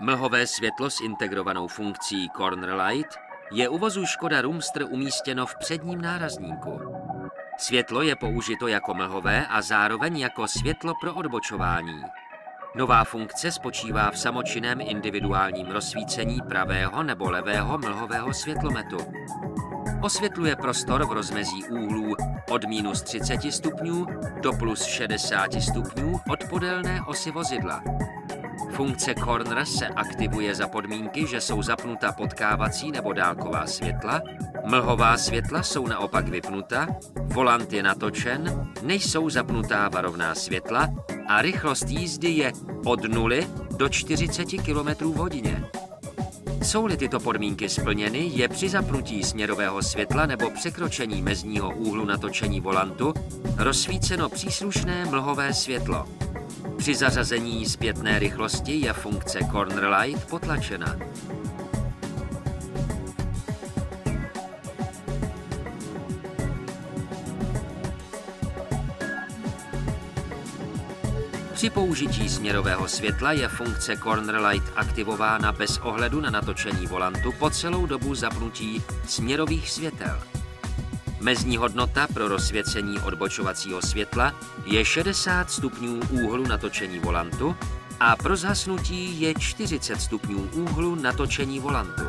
Mlhové světlo s integrovanou funkcí Corner Light je u vozu Škoda Roomster umístěno v předním nárazníku. Světlo je použito jako mlhové a zároveň jako světlo pro odbočování. Nová funkce spočívá v samočinném individuálním rozsvícení pravého nebo levého mlhového světlometu. Osvětluje prostor v rozmezí úhlů od -30 stupňů do +60 stupňů od podélné osy vozidla. Funkce Corner se aktivuje za podmínky, že jsou zapnuta potkávací nebo dálková světla, mlhová světla jsou naopak vypnuta, volant je natočen, nejsou zapnutá varovná světla a rychlost jízdy je od 0 do 40 km/h. Jsou-li tyto podmínky splněny, je při zapnutí směrového světla nebo překročení mezního úhlu natočení volantu rozsvíceno příslušné mlhové světlo. Při zařazení zpětné rychlosti je funkce Corner Light potlačena. Při použití směrového světla je funkce Corner Light aktivována bez ohledu na natočení volantu po celou dobu zapnutí směrových světel. Mezní hodnota pro rozsvěcení odbočovacího světla je 60 stupňů úhlu natočení volantu a pro zhasnutí je 40 stupňů úhlu natočení volantu.